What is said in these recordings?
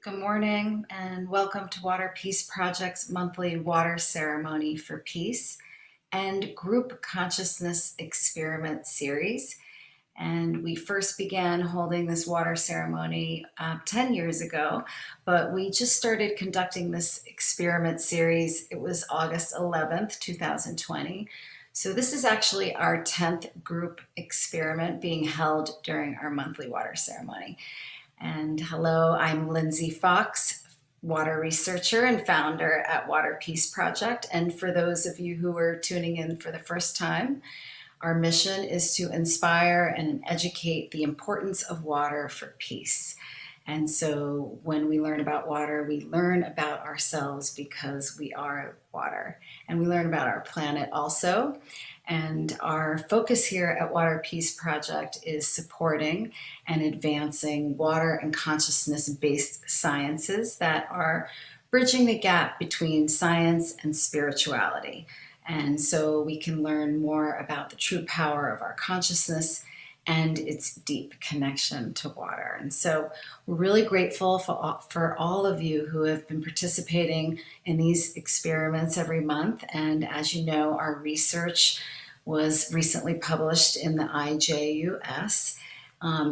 Good morning and welcome to Water Peace Project's monthly water ceremony for peace and group consciousness experiment series. And we first began holding this water ceremony 10 years ago, but we just started conducting this experiment series. It was August 11th, 2020. So this is actually our 10th group experiment being held during our monthly water ceremony. And hello, I'm Lindsay Fox, water researcher and founder at Water Peace Project. And for those of you who are tuning in for the first time, our mission is to inspire and educate the importance of water for peace. And so when we learn about water, we learn about ourselves because we are water. And we learn about our planet also. And our focus here at Water Peace Project is supporting and advancing water and consciousness-based sciences that are bridging the gap between science and spirituality. And so we can learn more about the true power of our consciousness and its deep connection to water. And so we're really grateful for all of you who have been participating in these experiments every month. And as you know, our research was recently published in the IJUS.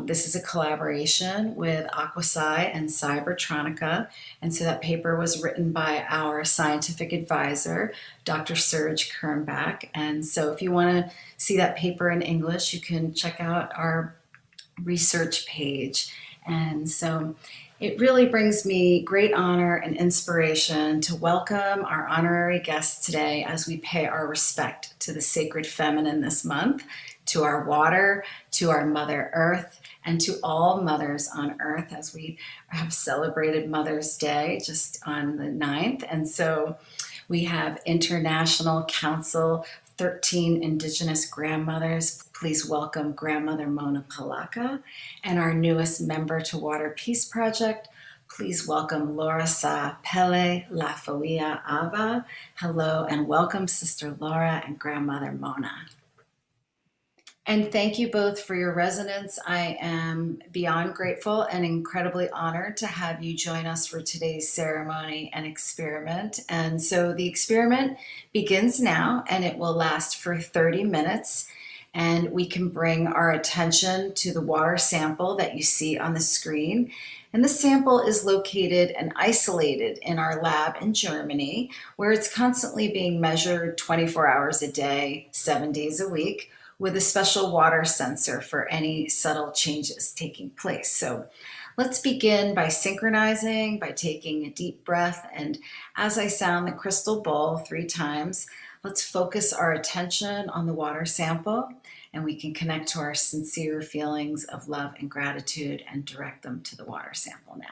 This is a collaboration with Aquapsy and Cybertronica. And so that paper was written by our scientific advisor, Dr. Serge Kernbach. And so if you want to see that paper in English, you can check out our research page. And so it really brings me great honor and inspiration to welcome our honorary guests today as we pay our respect to the sacred feminine this month, to our water, to our Mother Earth, and to all mothers on Earth as we have celebrated Mother's Day just on the 9th. And so we have International Council 13 Indigenous Grandmothers. Please welcome Grandmother Mona Polacca. And our newest member to Water Peace Project, please welcome LauraSa, Pele, Lafoia, Ava. Hello and welcome Sister Laura and Grandmother Mona. And thank you both for your resonance. I am beyond grateful and incredibly honored to have you join us for today's ceremony and experiment. And so the experiment begins now and it will last for 30 minutes. And we can bring our attention to the water sample that you see on the screen. And the sample is located and isolated in our lab in Germany, where it's constantly being measured 24 hours a day, 7 days a week, with a special water sensor for any subtle changes taking place. So let's begin by synchronizing, by taking a deep breath. And as I sound the crystal bowl 3 times, let's focus our attention on the water sample, and we can connect to our sincere feelings of love and gratitude and direct them to the water sample now.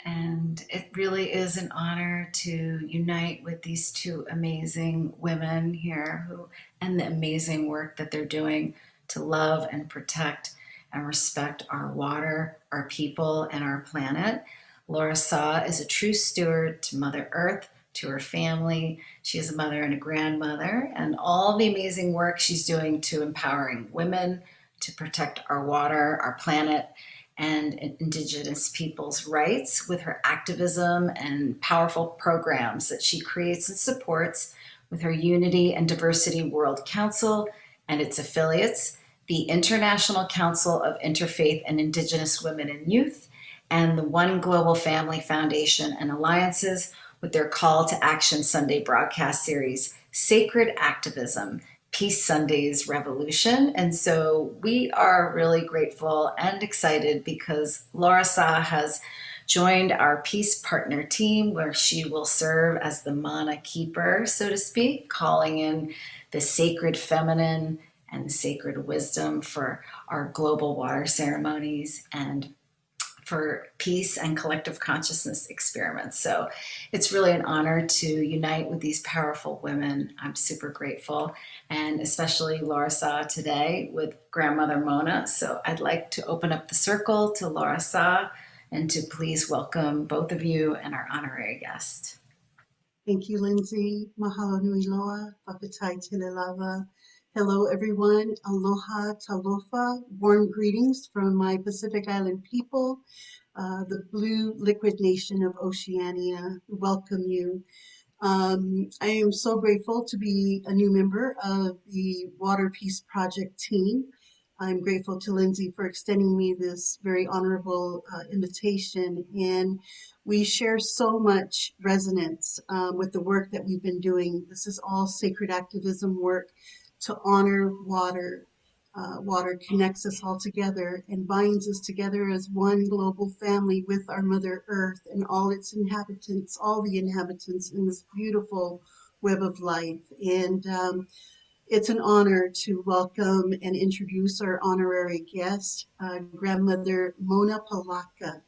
And it really is an honor to unite with these two amazing women here and the amazing work that they're doing to love and protect and respect our water, our people, and our planet. LauraSa is a true steward to Mother Earth, to her family. She is a mother and a grandmother, and all the amazing work she's doing to empowering women to protect our water, our planet, and Indigenous people's rights with her activism and powerful programs that she creates and supports with her Unity and Diversity World Council and its affiliates, the International Council of Interfaith and Indigenous Women and Youth, and the One Global Family Foundation and Alliances with their Call to Action Sunday broadcast series, Sacred Activism, Peace Sundays Revolution. And so we are really grateful and excited because LauraSa has joined our Peace Partner team, where she will serve as the mana keeper, so to speak, calling in the sacred feminine and sacred wisdom for our global water ceremonies and for peace and collective consciousness experiments. So it's really an honor to unite with these powerful women. I'm super grateful, and especially LauraSa today with grandmother Mona. So I'd like to open up the circle to LauraSa and to please welcome both of you and our honorary guest. Thank you, Lindsay. Mahalo nui loa, whakatai tele lava. Hello, everyone. Aloha talofa. Warm greetings from my Pacific Island people, the Blue Liquid Nation of Oceania. Welcome you. I am so grateful to be a new member of the Water Peace Project team. I'm grateful to Lindsay for extending me this very honorable invitation. And we share so much resonance with the work that we've been doing. This is all sacred activism work to honor water. Water connects us all together and binds us together as one global family with our Mother Earth and all its inhabitants, all the inhabitants in this beautiful web of life. And it's an honor to welcome and introduce our honorary guest, Grandmother Mona Polacca.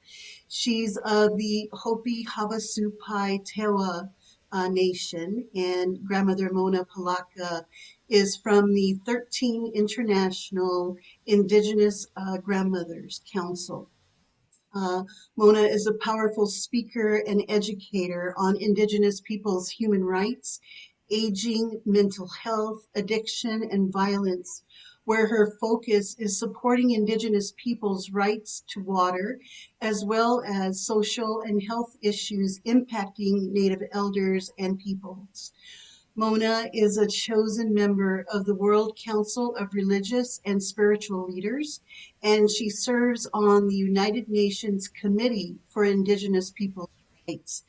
She's of the Hopi-Havasupai Tewa Nation, and Grandmother Mona Polacca is from the 13 International Indigenous Grandmothers Council. Mona is a powerful speaker and educator on Indigenous people's human rights, aging, mental health, addiction, and violence, where her focus is supporting Indigenous people's rights to water, as well as social and health issues impacting Native elders and peoples. Mona is a chosen member of the World Council of Religious and Spiritual Leaders, and she serves on the United Nations Committee for Indigenous Peoples' Rights.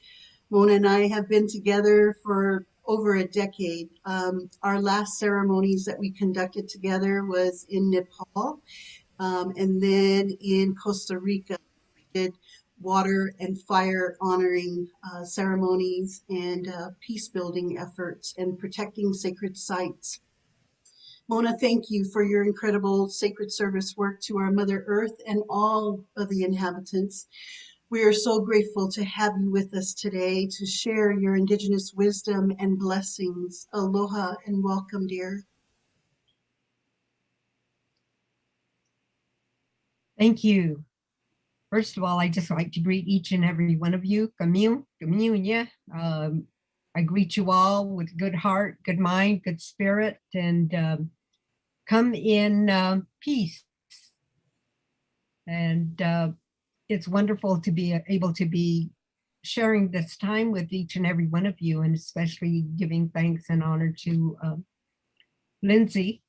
Mona and I have been together for over a decade. Our last ceremonies that we conducted together was in Nepal, and then in Costa Rica. We did water and fire honoring ceremonies and peace building efforts and protecting sacred sites. Mona, thank you for your incredible sacred service work to our Mother Earth and all of the inhabitants. We are so grateful to have you with us today to share your Indigenous wisdom and blessings. Aloha and welcome, dear. Thank you. First of all, I just like to greet each and every one of you. Communia. I greet you all with good heart, good mind, good spirit, and come in peace. And it's wonderful to be able to be sharing this time with each and every one of you, and especially giving thanks and honor to Lindsay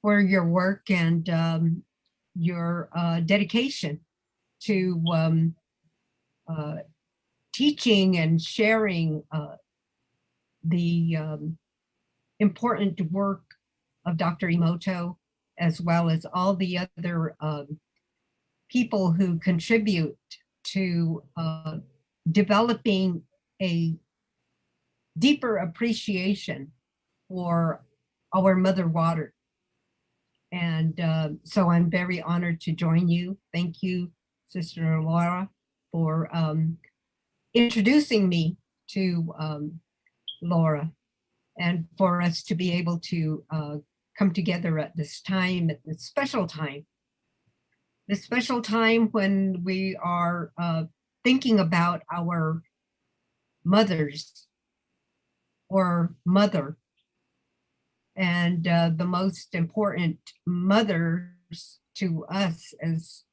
for your work and your dedication to teaching and sharing the important work of Dr. Emoto, as well as all the other people who contribute to developing a deeper appreciation for our mother water. And so I'm very honored to join you. Thank you, Sister Laura, for introducing me to Laura, and for us to be able to come together at this time, at this special time when we are thinking about our mothers or mother, and the most important mothers to us as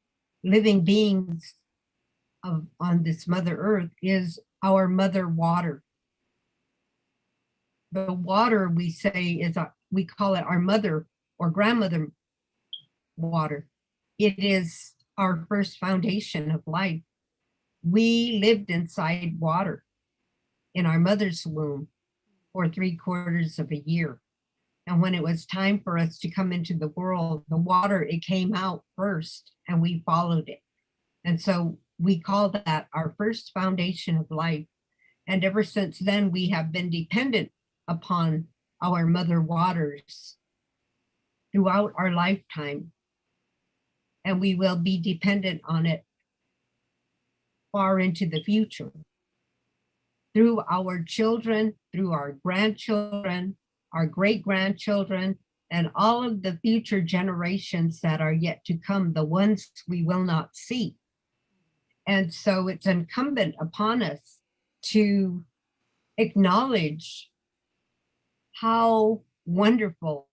living beings on this Mother Earth is our mother water. The water, we say, is we call it our mother or grandmother water. It is our first foundation of life. We lived inside water in our mother's womb for 3/4 of a year. And when it was time for us to come into the world, the water, it came out first and we followed it. And so we call that our first foundation of life. And ever since then, we have been dependent upon our mother waters throughout our lifetime. And we will be dependent on it far into the future. Through our children, through our grandchildren, our great-grandchildren, and all of the future generations that are yet to come, the ones we will not see. And so it's incumbent upon us to acknowledge how wonderful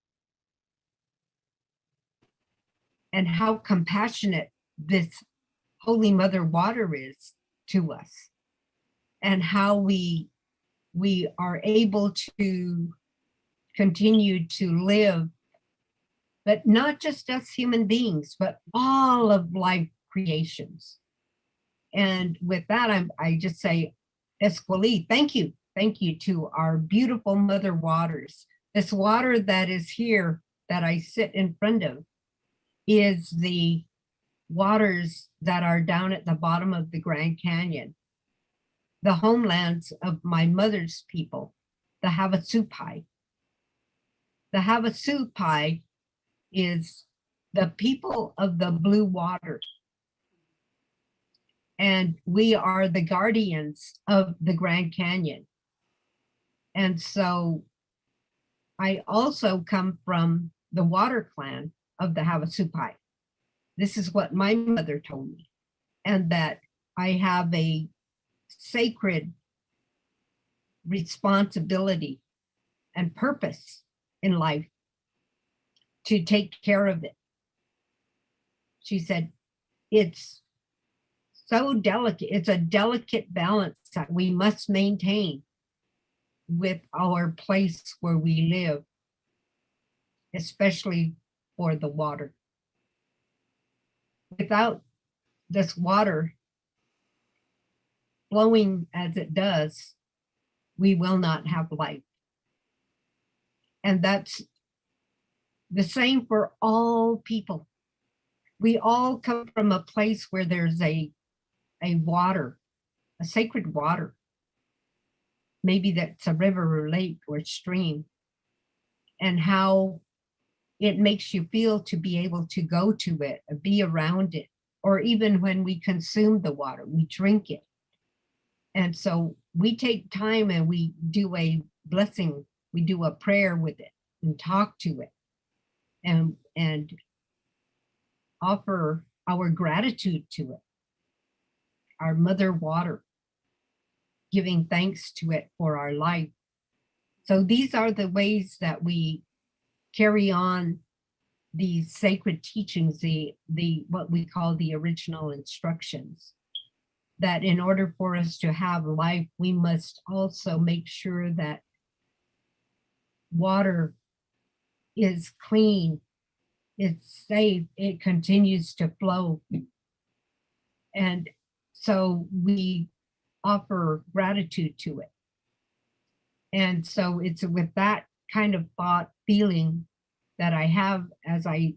and how compassionate this Holy Mother water is to us, and how we are able to continue to live, but not just us human beings, but all of life creations. And with that, I just say, Esquali, thank you. Thank you to our beautiful mother waters. This water that is here that I sit in front of is the waters that are down at the bottom of the Grand Canyon, the homelands of my mother's people, the Havasupai. The Havasupai is the people of the blue water. And we are the guardians of the Grand Canyon. And so I also come from the water clan of the Havasupai. This is what my mother told me, and that I have a sacred responsibility and purpose in life to take care of it. She said, it's so delicate. It's a delicate balance that we must maintain with our place where we live, especially for the water. Without this water flowing as it does, we will not have life. And that's the same for all people. We all come from a place where there's a water, a sacred water. Maybe that's a river or lake or stream, and how it makes you feel to be able to go to it, or be around it, or even when we consume the water, we drink it. And so we take time and we do a blessing, we do a prayer with it and talk to it, and offer our gratitude to it, our mother water, giving thanks to it for our life. So these are the ways that we carry on these sacred teachings, the what we call the original instructions, that in order for us to have life, we must also make sure that water is clean, it's safe, it continues to flow. And so we offer gratitude to it. And so it's with that kind of thought, feeling that I have as I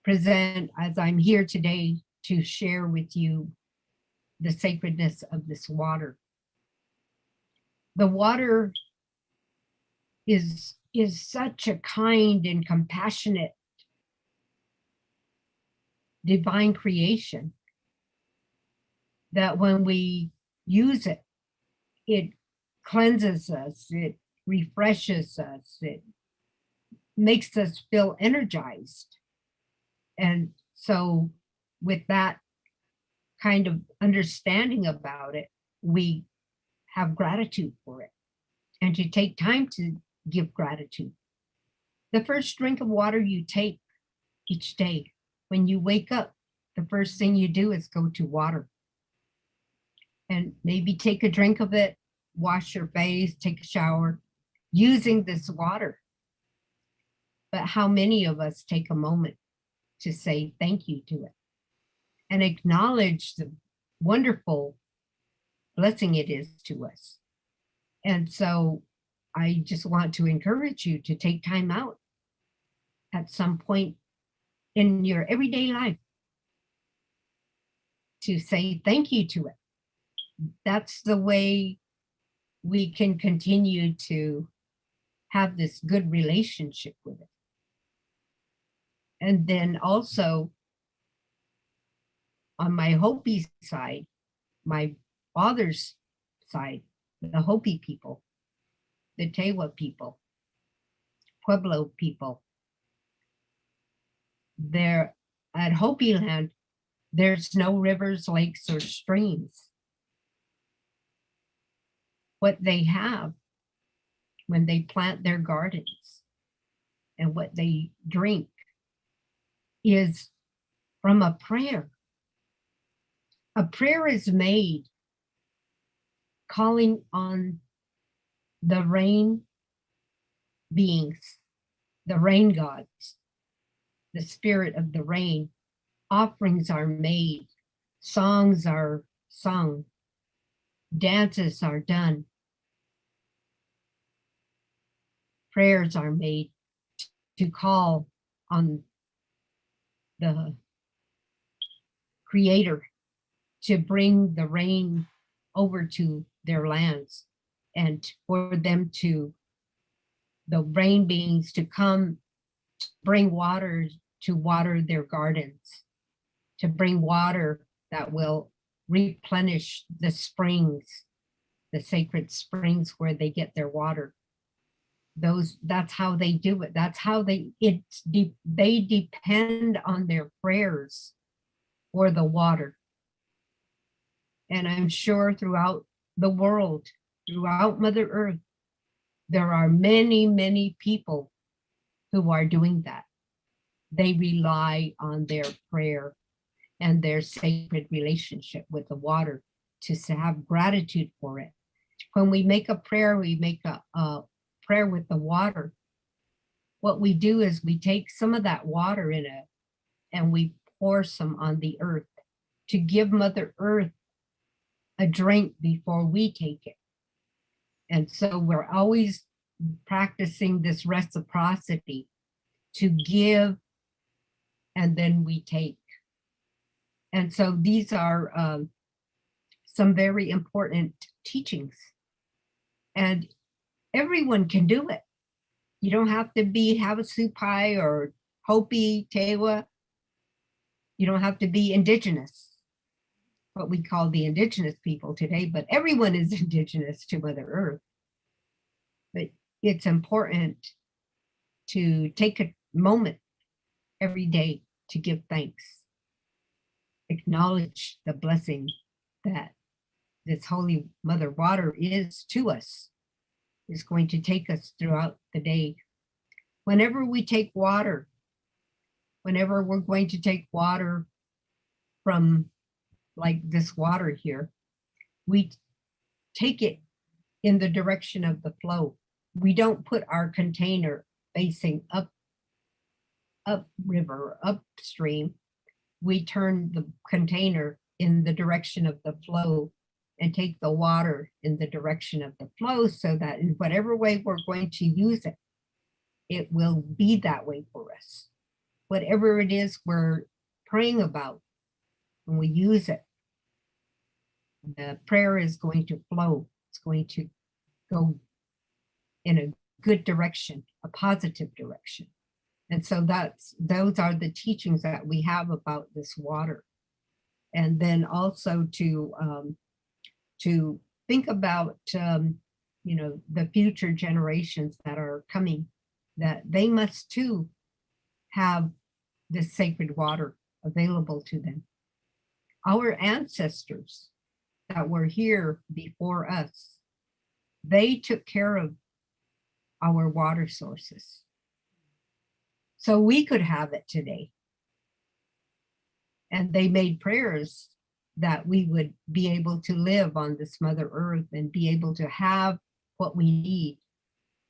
present, as I'm here today to share with you the sacredness of this water. The water is such a kind and compassionate divine creation that when we use it, it cleanses us, it refreshes us, it makes us feel energized. And so with that kind of understanding about it, we have gratitude for it, and to take time to give gratitude. The first drink of water you take each day, when you wake up, the first thing you do is go to water. And maybe take a drink of it, wash your face, take a shower, using this water. But how many of us take a moment to say thank you to it and acknowledge the wonderful blessing it is to us? And so I just want to encourage you to take time out at some point in your everyday life to say thank you to it. That's the way we can continue to have this good relationship with it. And then also on my Hopi side, my father's side, the Hopi people, the Tewa people, Pueblo people, there at Hopi land, there's no rivers, lakes, or streams. What they have when they plant their gardens and what they drink is from a prayer. A prayer is made calling on the rain beings, the rain gods, the spirit of the rain. Offerings are made, songs are sung, dances are done, prayers are made to call on the Creator to bring the rain over to their lands, and for them to, the rain beings to come to bring water to water their gardens, to bring water that will replenish the springs, the sacred springs where they get their water. That's how they do it. That's how they depend on their prayers for the water. And I'm sure throughout the world, throughout Mother Earth, there are many, many people who are doing that. They rely on their prayer and their sacred relationship with the water to have gratitude for it. When we make a prayer, we make a prayer with the water. What we do is we take some of that water in it and we pour some on the earth to give Mother Earth a drink before we take it. And so we're always practicing this reciprocity to give and then we take. And so these are some very important teachings. And everyone can do it. You don't have to be Havasupai or Hopi, Tewa. You don't have to be Indigenous, what we call the Indigenous people today, but everyone is Indigenous to Mother Earth. But it's important to take a moment every day to give thanks. acknowledge the blessing that this Holy Mother Water is to us, is going to take us throughout the day. Whenever we take water, whenever we're going to take water from like this water here, we take it in the direction of the flow. We don't put our container facing upriver, upstream. We turn the container in the direction of the flow and take the water in the direction of the flow, so that in whatever way we're going to use it, it will be that way for us. Whatever it is we're praying about, when we use it, the prayer is going to flow. It's going to go in a good direction, a positive direction. And so those are the teachings that we have about this water. And then also to think about, the future generations that are coming, that they must too have this sacred water available to them. Our ancestors that were here before us, they took care of our water sources, so we could have it today. And they made prayers that we would be able to live on this Mother Earth and be able to have what we need,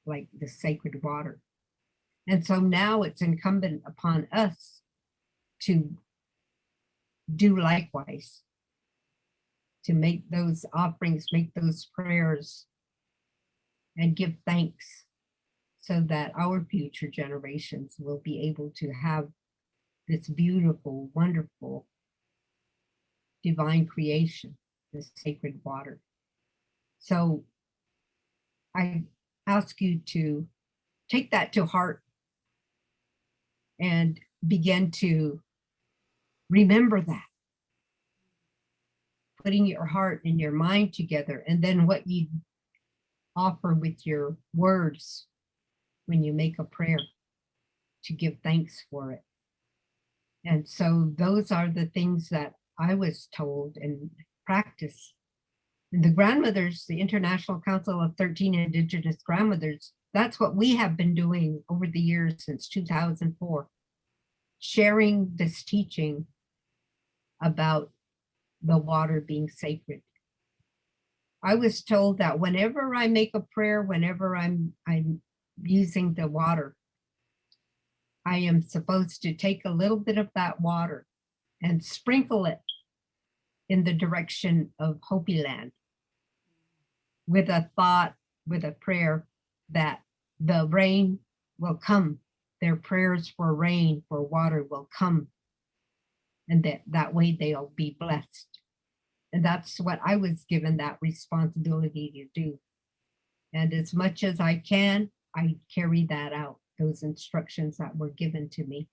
like the sacred water. And so now it's incumbent upon us to do likewise, to make those offerings, make those prayers, and give thanks, so that our future generations will be able to have this beautiful, wonderful, divine creation, this sacred water. So I ask you to take that to heart and begin to remember that, putting your heart and your mind together, and then what you offer with your words when you make a prayer, to give thanks for it. And so those are the things that I was told and practice. And the grandmothers, the International Council of 13 Indigenous Grandmothers, that's what we have been doing over the years since 2004, sharing this teaching about the water being sacred. I was told that whenever I make a prayer, whenever I'm using the water, I am supposed to take a little bit of that water and sprinkle it in the direction of Hopi land, with a thought, with a prayer that the rain will come. Their prayers for rain, for water will come. And that way they'll be blessed. And that's what I was given, that responsibility to do. And as much as I can, I carry that out, those instructions that were given to me,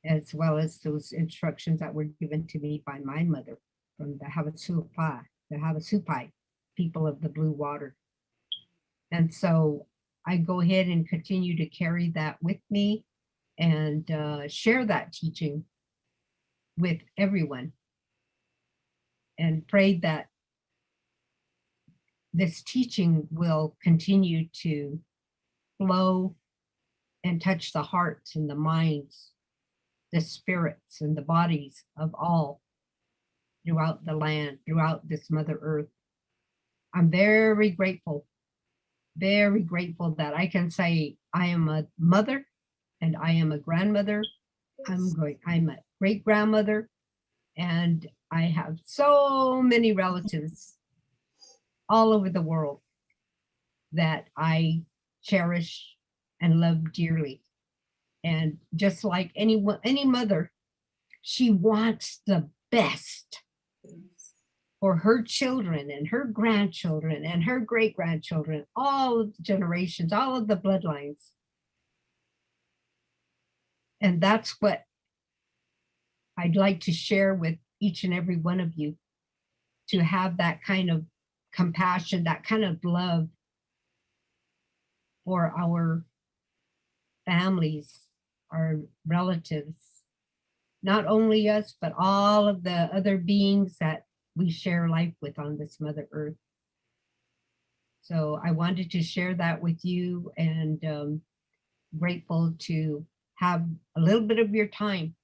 as well as those instructions that were given to me by my mother from the Havasupai, people of the blue water. And so I go ahead and continue to carry that with me and share that teaching with everyone, and pray that this teaching will continue to flow and touch the hearts and the minds, the spirits and the bodies of all throughout the land, throughout this Mother Earth. I'm very grateful that I can say I am a mother and I am a grandmother. I'm a great grandmother, and I have so many relatives all over the world that I cherish and love dearly. And just like any mother, she wants the best for her children and her grandchildren and her great-grandchildren, all of the generations, all of the bloodlines. And that's what I'd like to share with each and every one of you, to have that kind of compassion, that kind of love for our families, our relatives, not only us, but all of the other beings that we share life with on this Mother Earth. So I wanted to share that with you, and grateful to have a little bit of your time.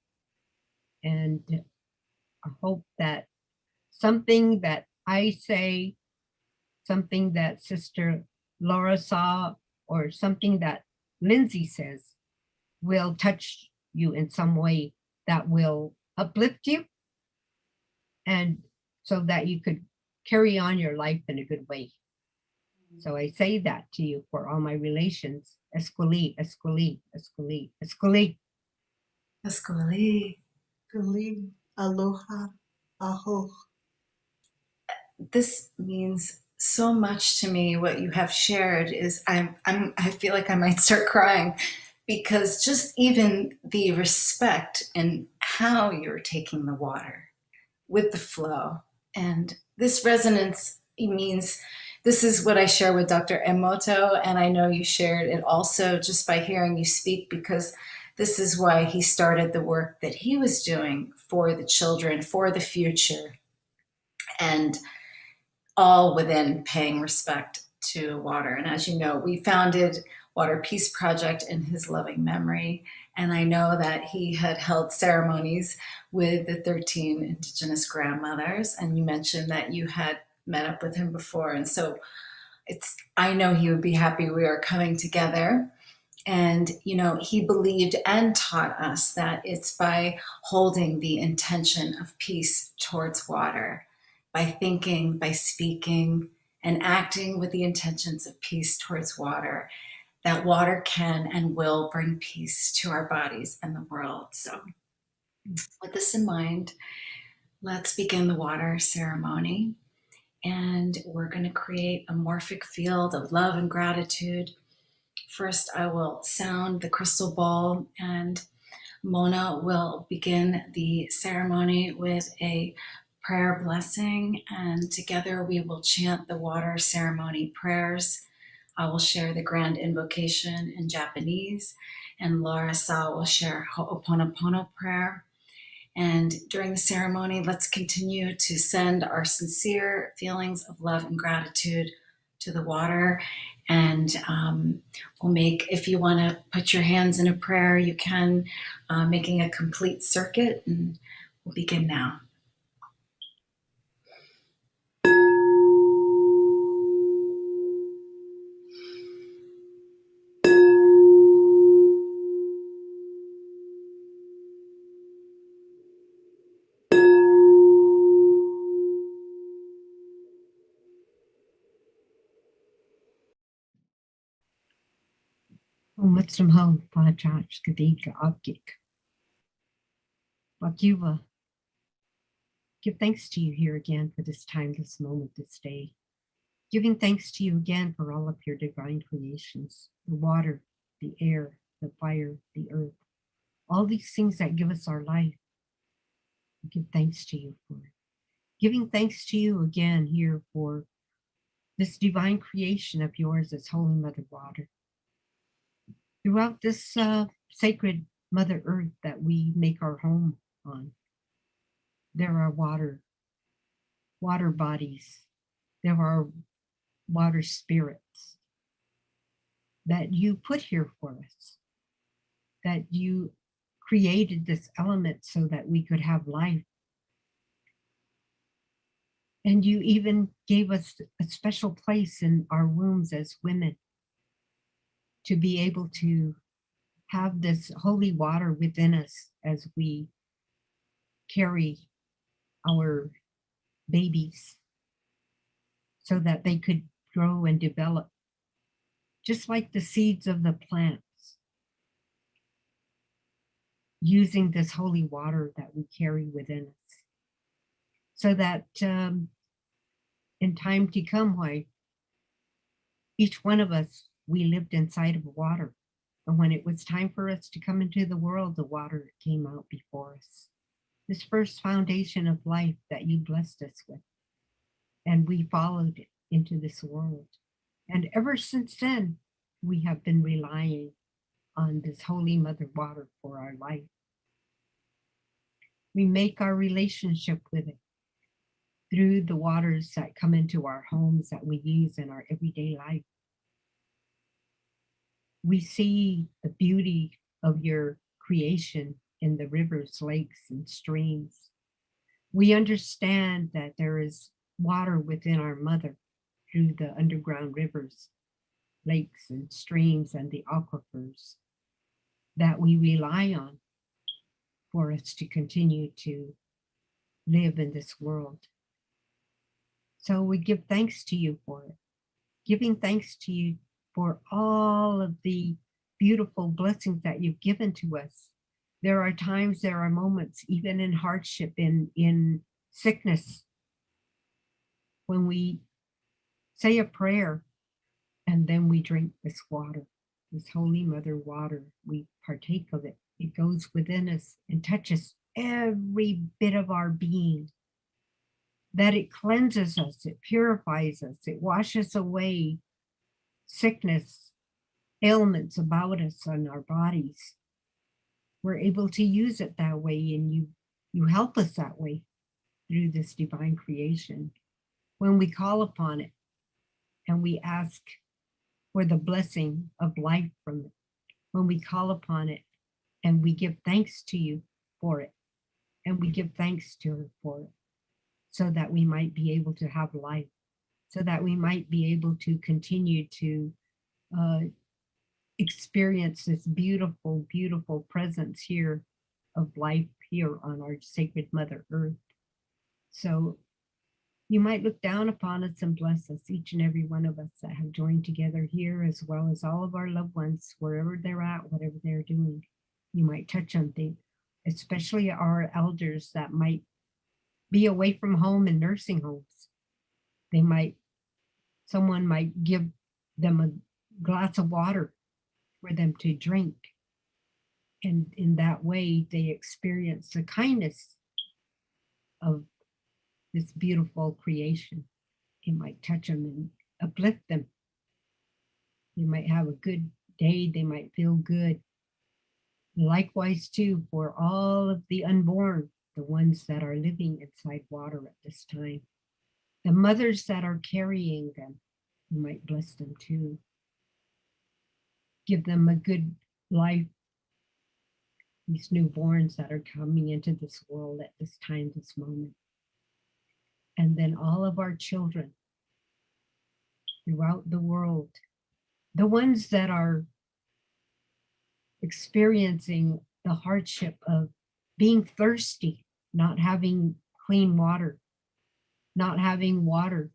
And I hope that something that I say, something that Sister LauraSa, or something that Lindsay says will touch you in some way, that will uplift you, and so that you could carry on your life in a good way. So I say that to you for all my relations. Escoli, escoli, escoli, escoli. Escoli. Kali, aloha, aho. This means so much to me. What you have shared is I feel like I might start crying, because just even the respect and how you're taking the water with the flow, and this resonance, it means this is what I share with Dr. Emoto, and I know you shared it also just by hearing you speak, because this is why he started the work that he was doing for the children, for the future, and all within paying respect to water. And as you know, we founded Water Peace Project in his loving memory. And I know that he had held ceremonies with the 13 Indigenous grandmothers. And you mentioned that you had met up with him before. And so I know he would be happy we are coming together. And, you know, he believed and taught us that it's by holding the intention of peace towards water, by thinking, by speaking, and acting with the intentions of peace towards water, that water can and will bring peace to our bodies and the world. So, with this in mind, let's begin the water ceremony. And we're going to create a morphic field of love and gratitude. First, I will sound the crystal ball, and Mona will begin the ceremony with a prayer blessing, and together we will chant the water ceremony prayers. I will share the grand invocation in Japanese, and LauraSa will share Ho'oponopono prayer. And during the ceremony, let's continue to send our sincere feelings of love and gratitude to the water. And we'll make, if you want to put your hands in a prayer, you can, making a complete circuit. And we'll begin now. Mutsumho, Pajach, Kadika, Abgik. Wakiwa. Give thanks to you here again for this time, this moment, this day. Giving thanks to you again for all of your divine creations, the water, the air, the fire, the earth, all these things that give us our life. Give thanks to you for it. Giving thanks to you again here for this divine creation of yours as Holy Mother Water. Throughout this sacred Mother Earth that we make our home on, there are water bodies, there are water spirits that you put here for us, that you created this element so that we could have life. And you even gave us a special place in our wombs as women to be able to have this holy water within us as we carry our babies so that they could grow and develop, just like the seeds of the plants, using this holy water that we carry within us, so that in time to come, why each one of us, we lived inside of water. And when it was time for us to come into the world, the water came out before us. This first foundation of life that you blessed us with. And we followed it into this world. And ever since then, we have been relying on this Holy Mother Water for our life. We make our relationship with it through the waters that come into our homes that we use in our everyday life. We see the beauty of your creation in the rivers, lakes, and streams. We understand that there is water within our mother through the underground rivers, lakes, and streams, and the aquifers that we rely on for us to continue to live in this world. So we give thanks to you for it, giving thanks to you for all of the beautiful blessings that you've given to us. There are times, there are moments, even in hardship, in sickness, when we say a prayer and then we drink this water, this Holy Mother water. We partake of it. It goes within us and touches every bit of our being, that it cleanses us, it purifies us, it washes away sickness, ailments about us and our bodies. We're able to use it that way, and you help us that way through this divine creation. When we call upon it and we ask for the blessing of life from it, when we call upon it and we give thanks to you for it, and we give thanks to her for it, so that we might be able to have life, so that we might be able to continue to experience this beautiful, beautiful presence here of life here on our sacred Mother Earth. So you might look down upon us and bless us, each and every one of us that have joined together here, as well as all of our loved ones, wherever they're at, whatever they're doing. You might touch on things, especially our elders that might be away from home in nursing homes. Someone might give them a glass of water for them to drink. And in that way, they experience the kindness of this beautiful creation. It might touch them and uplift them. They might have a good day. They might feel good. Likewise, too, for all of the unborn, the ones that are living inside water at this time, the mothers that are carrying them, you might bless them too. Give them a good life, these newborns that are coming into this world at this time, this moment. And then all of our children throughout the world, the ones that are experiencing the hardship of being thirsty, not having clean water, not having water.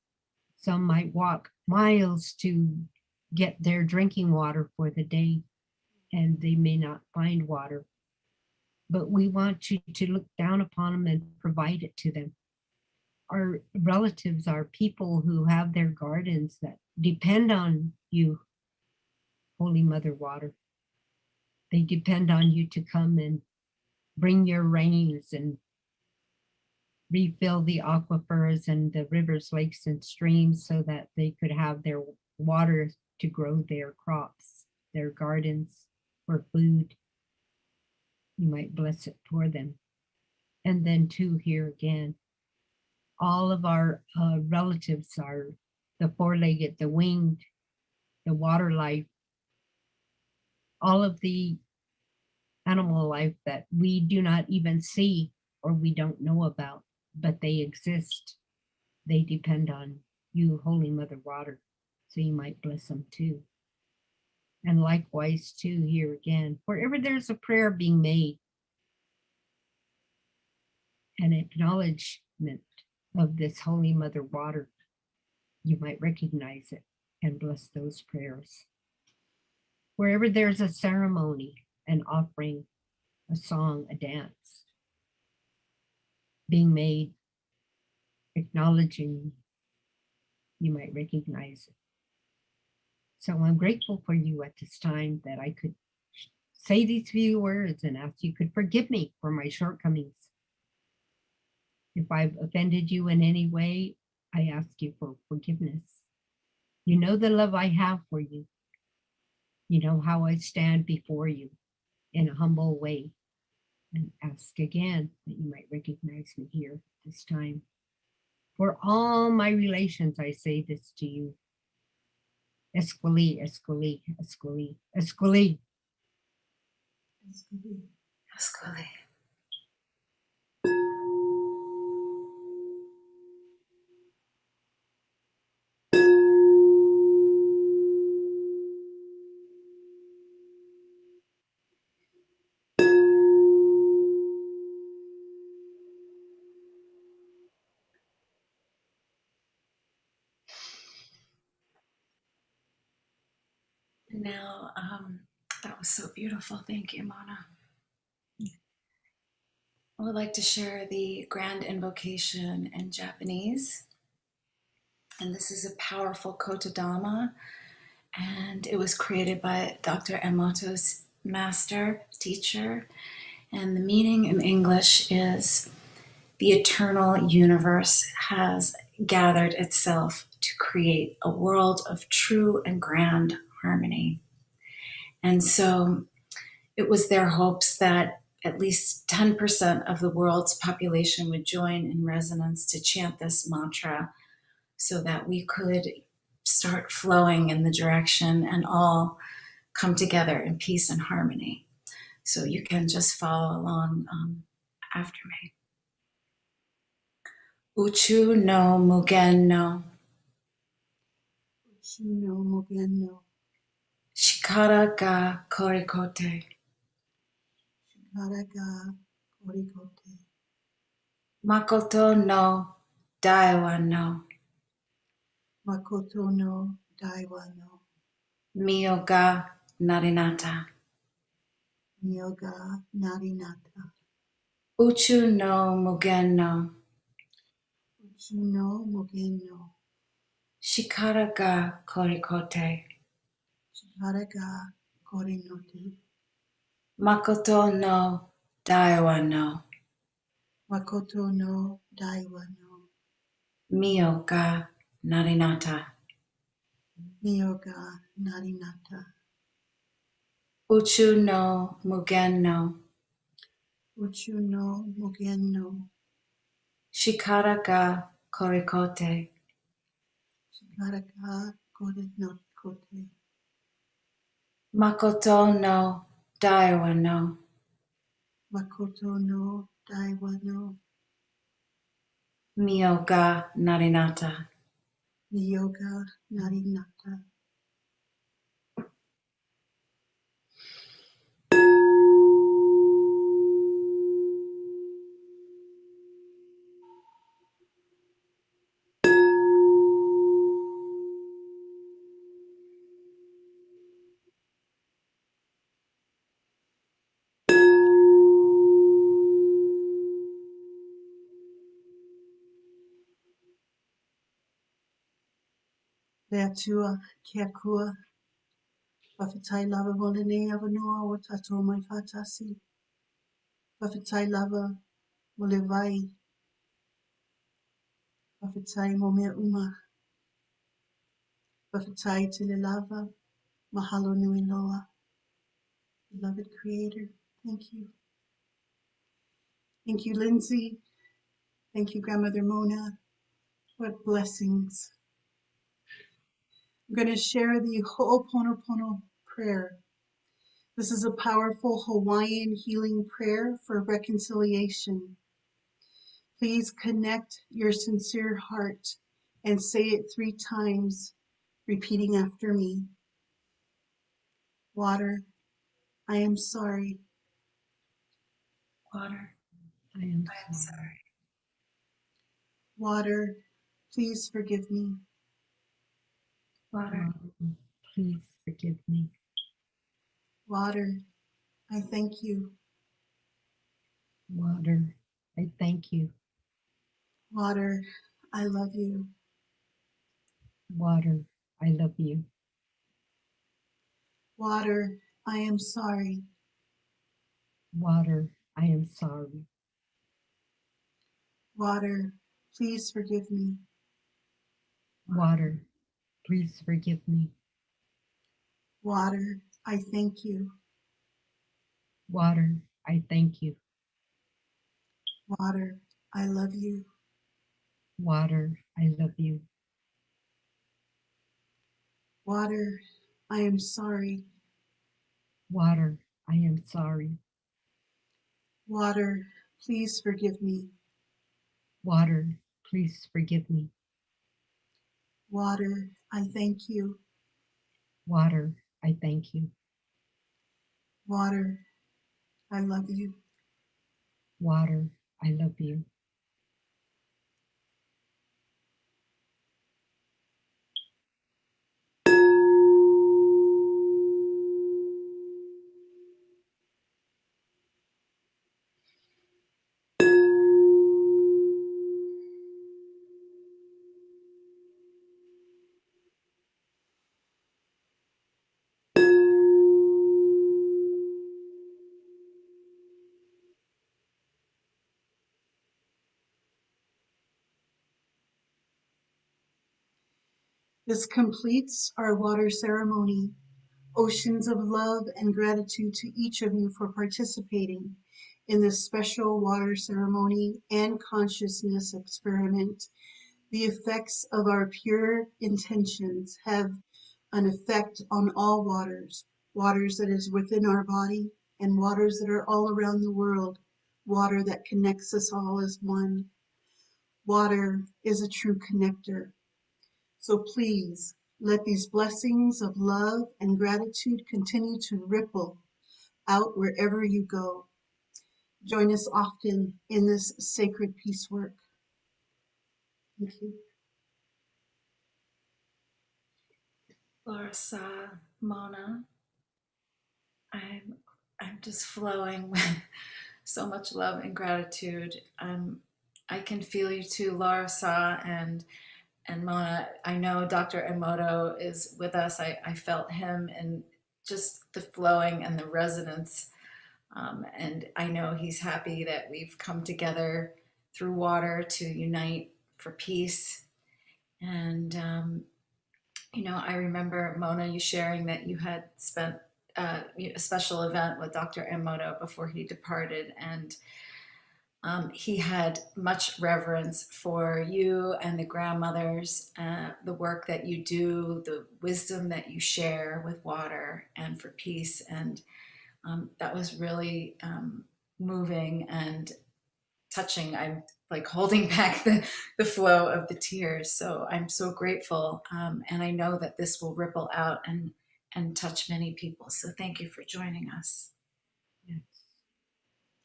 Some might walk miles to get their drinking water for the day, and they may not find water. But we want you to look down upon them and provide it to them. Our relatives are people who have their gardens that depend on you, Holy Mother Water. They depend on you to come and bring your rains and refill the aquifers and the rivers, lakes, and streams so that they could have their water to grow their crops, their gardens, for food. You might bless it for them. And then too, here again, all of our relatives are the four-legged, the winged, the water life, all of the animal life that we do not even see or we don't know about, but they exist. They depend on you, Holy Mother Water, so you might bless them too. And likewise too, here again, wherever there's a prayer being made, an acknowledgement of this Holy Mother Water, you might recognize it and bless those prayers. Wherever there's a ceremony, an offering, a song, a dance being made, acknowledging, you might recognize it. So I'm grateful for you at this time that I could say these few words and ask you could forgive me for my shortcomings. If I've offended you in any way, I ask you for forgiveness. You know the love I have for you. You know how I stand before you in a humble way, and ask again that you might recognize me here this time. For all my relations, I say this to you. Esquili, esquili, esquili, esquili. Escalate. Now, that was so beautiful. Thank you, Mona. I would like to share the grand invocation in Japanese. And this is a powerful kotodama, and it was created by Dr. Emoto's master teacher. And the meaning in English is the eternal universe has gathered itself to create a world of true and grand harmony. And so it was their hopes that at least 10% of the world's population would join in resonance to chant this mantra so that we could start flowing in the direction and all come together in peace and harmony. So you can just follow along after me. Uchu no mugen no Shuno Mogeno, shikara ga korikote Shikaraga, Korikote, makoto no daiwa no Makoto no Daiwa no, mio ga narinata. Myoga Narinata, Uchu no mugen no Shuno Mogeno, shikara ga korikote Shikaraga, Korinote, makoto no daiwa no Makoto no Daiwa no, mio ga narinata. Myoga Narinata, Uchu no mugen no Uchu no Mogeno, shikara ga korikote Shikaraga, Korinote, makoto no daiwa no Makoto no Daiwa no, mio ga narinata. Myoga Narinata. Leatua, Kiakua, Whawhitai lava molene avanoa o tatou mai whātasi. Whawhitai lava mo le vai. Whawhitai mo mea uma. Whawhitai te le lava. Mahalo nui loa. Beloved Creator, thank you. Thank you, Lindsay. Thank you, Grandmother Mona. What blessings. I'm going to share the Ho'oponopono prayer. This is a powerful Hawaiian healing prayer for reconciliation. Please connect your sincere heart and say it 3 times, repeating after me. Water, I am sorry. Water, I am I am sorry. Water, please forgive me. Water, Please forgive me. Water, I thank you. Water, I thank you. Water, I love you. Water, I love you. Water, I am sorry. Water, I am sorry. Water, please forgive me. Water, please forgive me. Water, I thank you. Water, I thank you. Water, I love you. Water, I love you. Water, I am sorry. Water, I am sorry. Water, please forgive me. Water, please forgive me. Water, I thank you. Water, I thank you. Water, I love you. Water, I love you. This completes our water ceremony. Oceans of love and gratitude to each of you for participating in this special water ceremony and consciousness experiment. The effects of our pure intentions have an effect on all waters, waters that is within our body and waters that are all around the world, water that connects us all as one. Water is a true connector. So please let these blessings of love and gratitude continue to ripple out wherever you go. Join us often in this sacred peace work. Thank you. LauraSa, Mona, I'm just flowing with so much love and gratitude. I can feel you too, LauraSa and Mona. I know Dr. Emoto is with us. I felt him and just the flowing and the resonance. And I know he's happy that we've come together through water to unite for peace. And I remember, Mona, you sharing that you had spent a special event with Dr. Emoto before he departed, and he had much reverence for you and the grandmothers, the work that you do, the wisdom that you share with water and for peace. And that was really moving and touching. I'm like holding back the flow of the tears. So I'm so grateful. And I know that this will ripple out and touch many people. So thank you for joining us. Yes.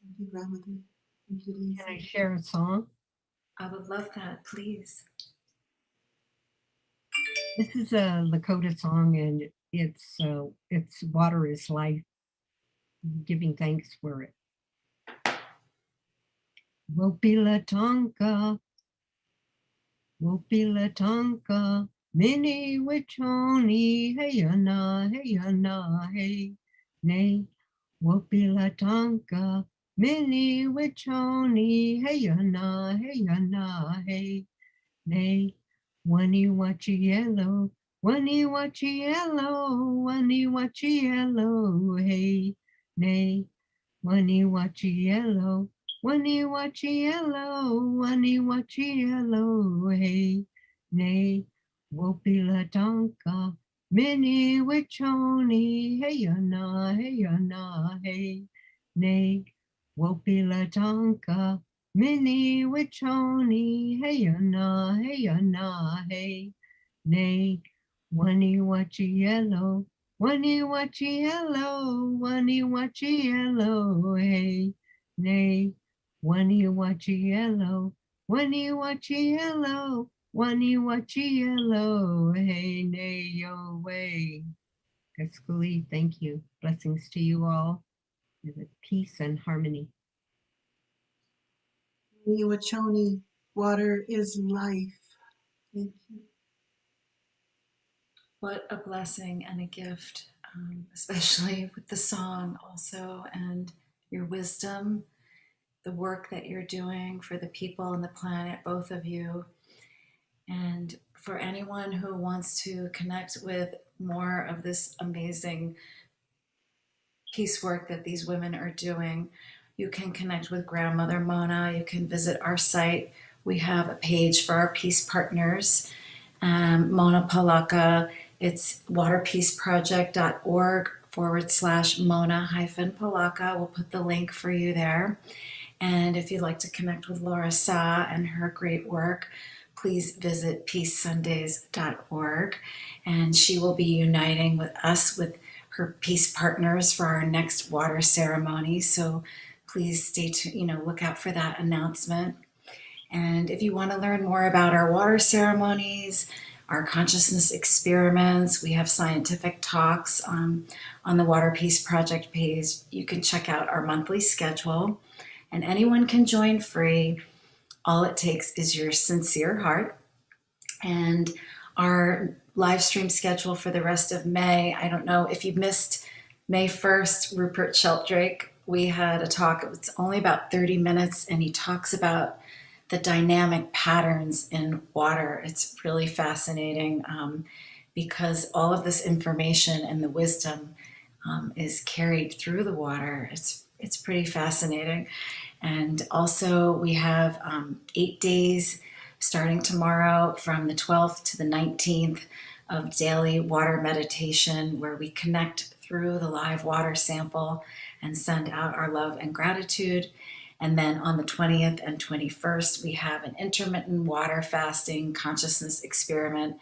Thank you, grandmother. Thank you, Can I Lindsay. share a song? I would love that, please. This is a Lakota song, and it's water is life. Giving thanks for it. Wopila tonka, Wopila tonka, mini wichoni, hey hey, nay. Wopila tonka, mini wichoni, hey hey, nay. Wani wachi yellow, wani wachi yellow, wani wachi yellow, hey, nay. Wani wachi yellow, wani wachi yellow, wani wachi yellow, hey, nay. Wopila tonka, mini wichoni, hey hey, nay. Wopila tonka, mini wichoni, hey hey, nay. Wani wachi yellow, wani wachi yellow, wani wachi yellow, hey, nay. Wani wachi yellow, wani wachi yellow, wani wachi yellow, hey, nay, yo, way. Kaskuli, thank you. Blessings to you all. With peace and harmony. Niwachoni, water is life. Thank you. What a blessing and a gift, especially with the song also, and your wisdom, the work that you're doing for the people and the planet, both of you. And for anyone who wants to connect with more of this amazing peace work that these women are doing, you can connect with Grandmother Mona. You can visit our site. We have a page for our peace partners, Mona Polacca. It's waterpeaceproject.org/Mona-Polacca. We'll put the link for you there. And if you'd like to connect with LauraSa and her great work, please visit peacesundays.org. And she will be uniting with us with her peace partners for our next water ceremony. So please stay tuned, look out for that announcement. And if you want to learn more about our water ceremonies, our consciousness experiments, we have scientific talks on the Water Peace Project page. You can check out our monthly schedule, and anyone can join free. All it takes is your sincere heart. And our live stream schedule for the rest of May, I don't know if you missed May 1st, Rupert Sheldrake, we had a talk. It's only about 30 minutes, and he talks about the dynamic patterns in water. It's really fascinating because all of this information and the wisdom is carried through the water. It's pretty fascinating. And also we have 8 days starting tomorrow from the 12th to the 19th of daily water meditation, where we connect through the live water sample and send out our love and gratitude. And then on the 20th and 21st, we have an intermittent water fasting consciousness experiment.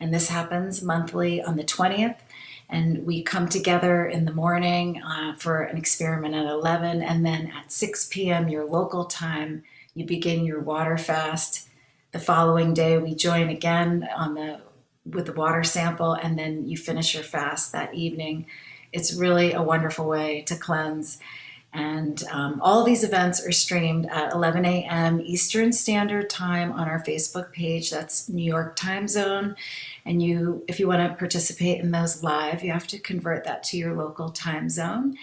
And this happens monthly on the 20th. And we come together in the morning for an experiment at 11. And then at 6 p.m. your local time, you begin your water fast. The following day, we join again with the water sample, and then you finish your fast that evening. It's really a wonderful way to cleanse. And all these events are streamed at 11 a.m. Eastern Standard Time on our Facebook page. That's New York time zone. And if you want to participate in those live, you have to convert that to your local time zone.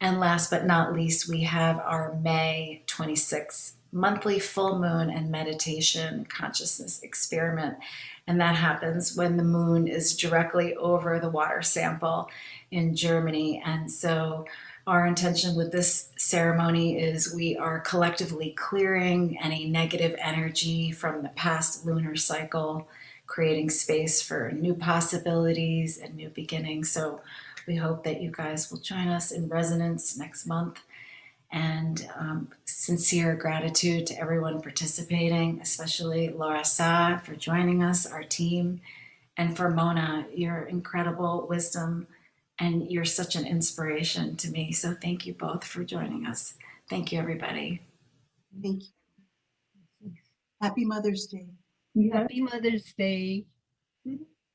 And last but not least, we have our May 26th monthly full moon and meditation consciousness experiment. And that happens when the moon is directly over the water sample in Germany. And so our intention with this ceremony is we are collectively clearing any negative energy from the past lunar cycle, creating space for new possibilities and new beginnings. So we hope that you guys will join us in resonance next month. And sincere gratitude to everyone participating, especially LauraSa for joining us, our team, and for Mona, your incredible wisdom. And you're such an inspiration to me. So thank you both for joining us. Thank you, everybody. Thank you. Happy Mother's Day. Happy Mother's Day.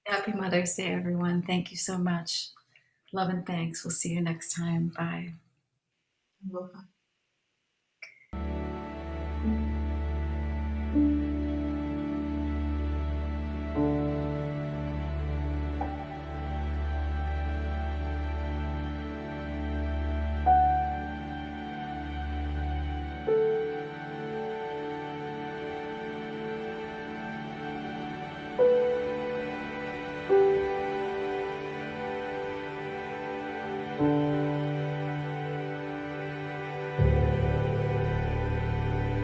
Happy Mother's Day, everyone. Thank you so much. Love and thanks. We'll see you next time. Bye. Aloha.